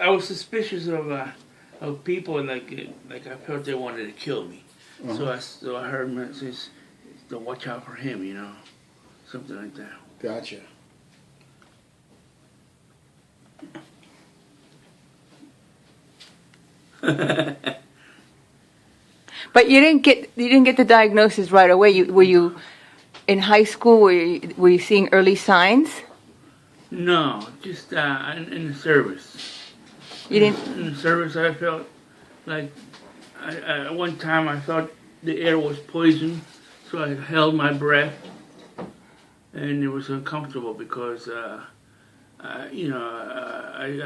I was suspicious of people like I felt they wanted to kill me. So I heard messages to watch out for him, something like that. Gotcha. But you didn't get the diagnosis right away. Were you in high school? Were you seeing early signs? No, just in the service. You didn't. In the service, I felt like one time I thought the air was poison, so I held my breath, and it was uncomfortable because I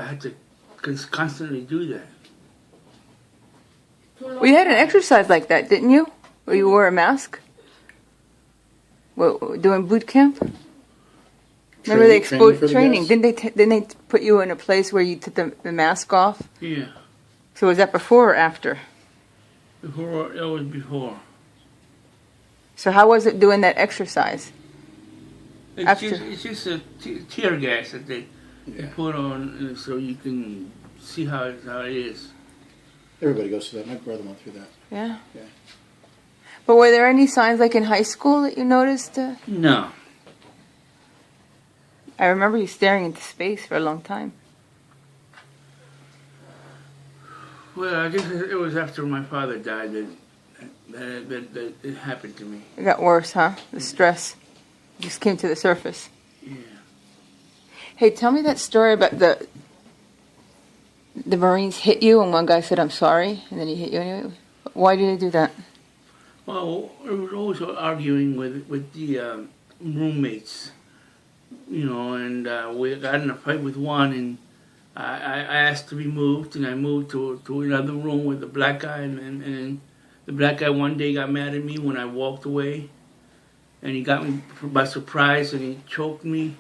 had to constantly do that. Well, you had an exercise like that, didn't you? Where you wore a mask? Well, doing boot camp? Remember they exposed training? Didn't they put you in a place where you took the mask off? Yeah. So was that before or after? Before, it was before. So how was it doing that exercise? It's just a tear gas that they put on so you can see how it is. Everybody goes through that. My brother went through that. Yeah? Yeah. But were there any signs like in high school that you noticed? No. I remember you staring into space for a long time. Well, I guess it was after my father died that it happened to me. It got worse, huh? The stress just came to the surface. Yeah. Hey, tell me that story about the Marines hit you and one guy said, "I'm sorry," and then he hit you anyway. Why did they do that? Well, I was always arguing with the roommates, and we got in a fight with one, and I asked to be moved, and I moved to another room with the black guy, and the black guy one day got mad at me when I walked away, and he got me by surprise, and he choked me,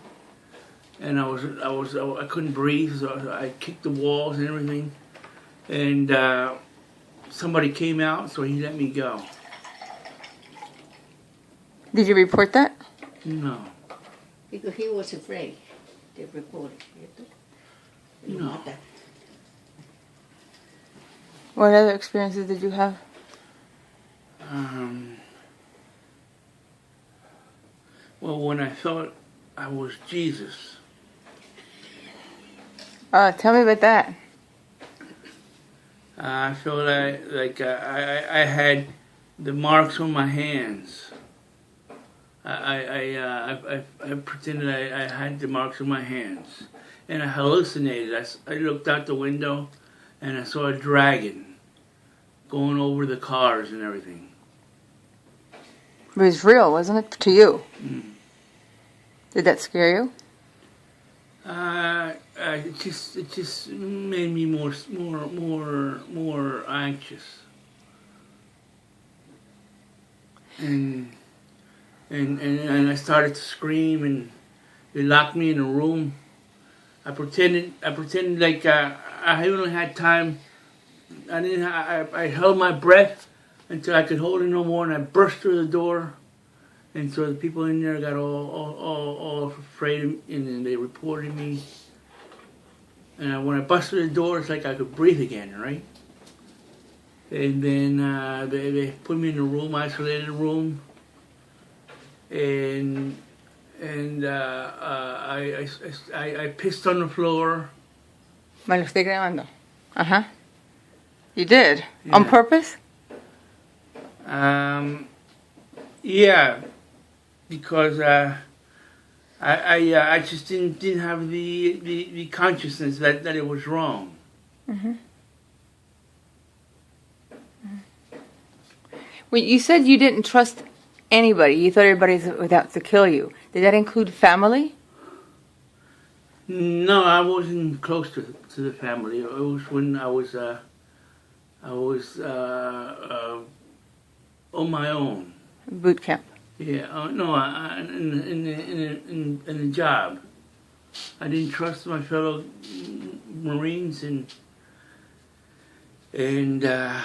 and I couldn't breathe, so I kicked the walls and everything, and somebody came out, so he let me go. Did you report that? No. Because he was afraid to report it. No. What other experiences did you have? Well, when I thought I was Jesus. Tell me about that. I felt like I had the marks on my hands. I pretended I had the marks on my hands, and I hallucinated. I looked out the window, and I saw a dragon going over the cars and everything. It was real, wasn't it, to you? Mm. Did that scare you? It just made me more anxious, and I started to scream, and they locked me in a room. I pretended like I only had time. I held my breath until I could hold it no more, and I burst through the door. And so the people in there got all afraid, and then they reported me. And when I busted the door, it's like I could breathe again, right? And then they put me in a room, isolated room, and I pissed on the floor. Me lo estoy grabando. Uh-huh. You did? Yeah. On purpose? Yeah, because I just didn't have the consciousness that it was wrong. Mm-hmm. Well, you said you didn't trust anybody. You thought everybody was out to kill you. Did that include family? No, I wasn't close to the family. It was when I was on my own. Boot camp. Yeah, no, in the job. I didn't trust my fellow Marines, and I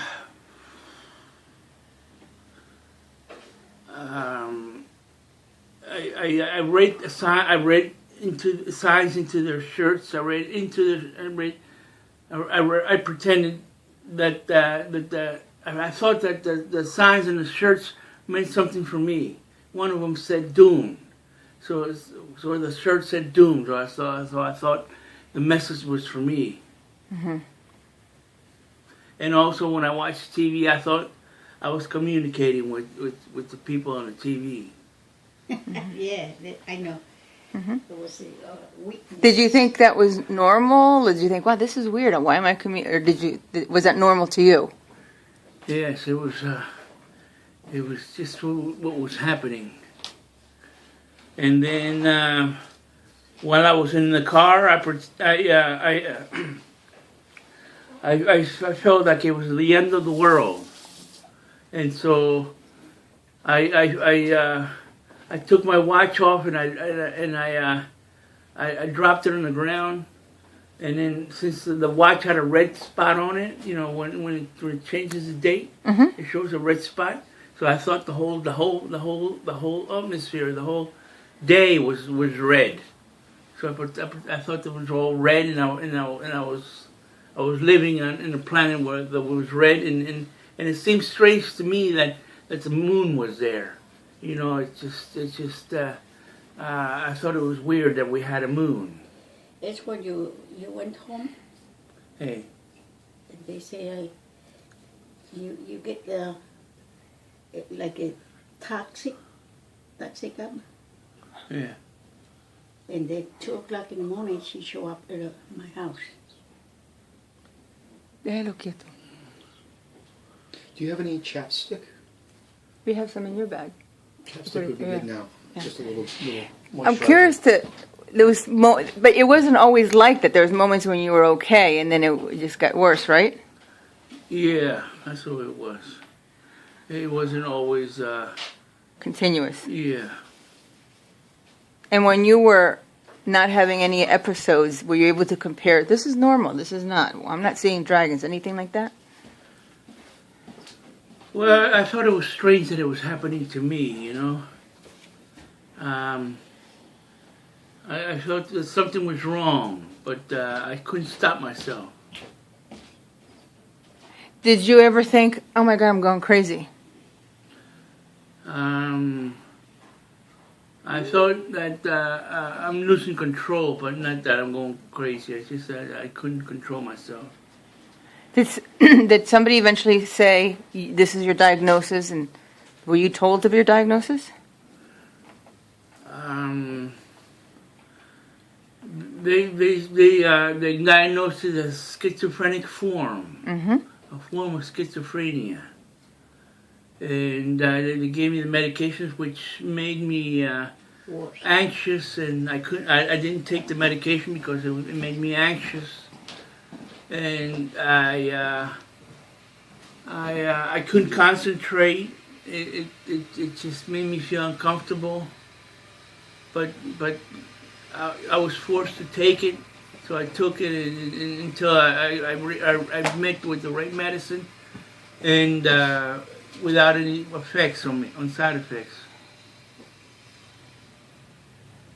read into signs into their shirts. I read into their. I pretended that I thought that the signs in the shirts meant something for me. One of them said doom, so the shirt said doom. So I thought the message was for me. Mm-hmm. And also when I watched TV, I thought I was communicating with the people on the TV. Yeah, I know. Mm-hmm. It was a weakness. Did you think that was normal? Or did you think, wow, this is weird? Why am I or was that normal to you? Yes, it was. It was just what was happening. And then while I was in the car, I felt like it was the end of the world, and so I took my watch off and I dropped it on the ground, and then since the watch had a red spot on it, you know, when it changes the date, Mm-hmm. it shows a red spot. So I thought the whole atmosphere, the whole day was red. So I thought it was all red, and I was living in a planet where that was red, and it seemed strange to me that the moon was there. You know, I thought it was weird that we had a moon. That's when you went home. Hey, And they say you get the like a toxic up. yeah. And then 2:00 in the morning, she show up at my house. Déjalo quieto. Do you have any chapstick? We have some in your bag. Chapstick would be good now. Yeah. Just a little I'm moisturizer. curious but it wasn't always like that. There was moments when you were okay, and then it just got worse, right? Yeah, that's what it was. It wasn't always, Continuous. yeah. And when you were not having any episodes, were you able to compare, this is normal, this is not, I'm not seeing dragons, anything like that? Well, I thought it was strange that it was happening to me, you know. I felt that something was wrong, but I couldn't stop myself. Did you ever think, oh my God, I'm going crazy? I thought that I'm losing control, but not that I'm going crazy. It's just that I couldn't control myself. Did somebody eventually say, this is your diagnosis, and were you told of your diagnosis? They diagnosed it as schizophrenic form, Mm-hmm. a form of schizophrenia. And they gave me the medications, which made me Worse. anxious, and I didn't take the medication because it made me anxious, and I couldn't concentrate. It just made me feel uncomfortable. But I was forced to take it, so I took it until I met with the right medicine, and without any effects on me, on side effects.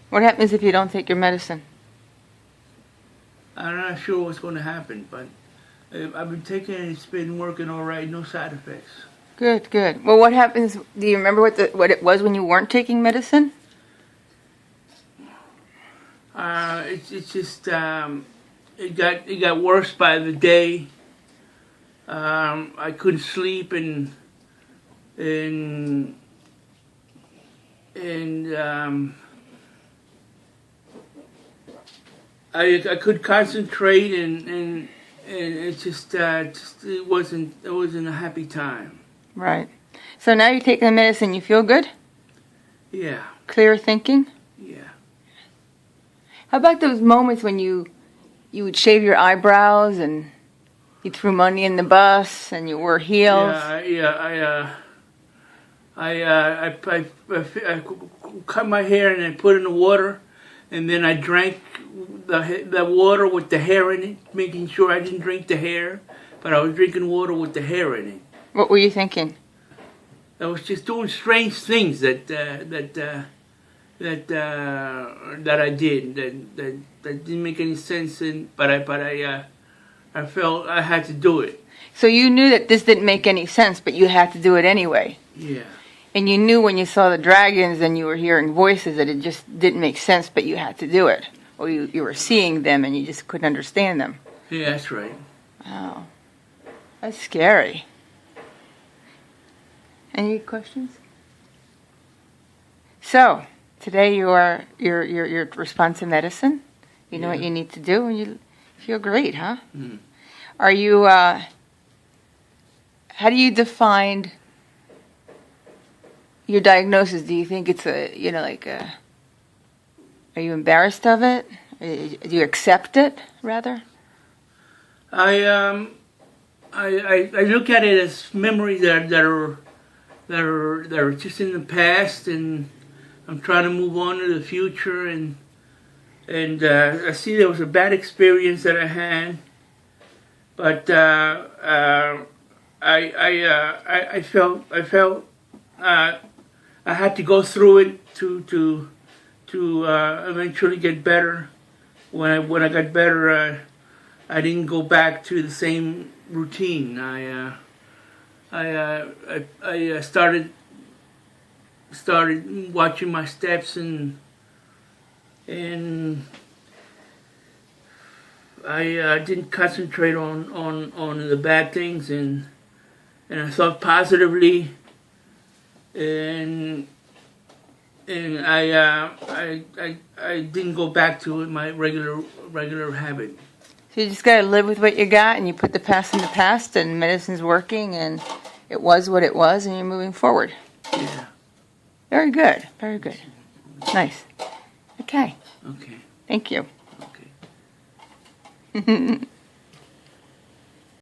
What happens if you don't take your medicine? I'm not sure what's going to happen, but I've been taking it. It's been working all right. No side effects. Good, good. Well, what happens, do you remember what it was when you weren't taking medicine? It's just it got worse by the day. I couldn't sleep, and I could concentrate, and it just it wasn't a happy time. Right. So now you're taking the medicine, you feel good? Yeah, Clear thinking? yeah. How about those moments when you would shave your eyebrows and you threw money in the bus and you wore heels? I cut my hair and then put it in the water, and then I drank the water with the hair in it, making sure I didn't drink the hair, but I was drinking water with the hair in it. What were you thinking? I was just doing strange things that that I did that didn't make any sense, but I felt I had to do it. So you knew that this didn't make any sense, but you had to do it anyway. Yeah. And you knew when you saw the dragons and you were hearing voices that it just didn't make sense, but you had to do it. Or you were seeing them and you just couldn't understand them. Yeah, that's right. Wow. That's scary. Any questions? So, today you're responsive medicine. You know what you need to do and you feel great, huh? Mm. Are you, how do you define your diagnosis? Do you think it's are you embarrassed of it? Do you accept it, rather? I look at it as memories that are just in the past, and I'm trying to move on to the future. And I see there was a bad experience that I had, but I felt I had to go through it to eventually get better. When I got better, I didn't go back to the same routine. I started watching my steps, and I didn't concentrate on the bad things, and I thought positively, and I didn't go back to my regular habit. So you just got to live with what you got, and you put the past in the past, and medicine's working, and it was what it was, and you're moving forward. Yeah. Very good. Very good. Nice. Okay. Okay. Thank you. Okay.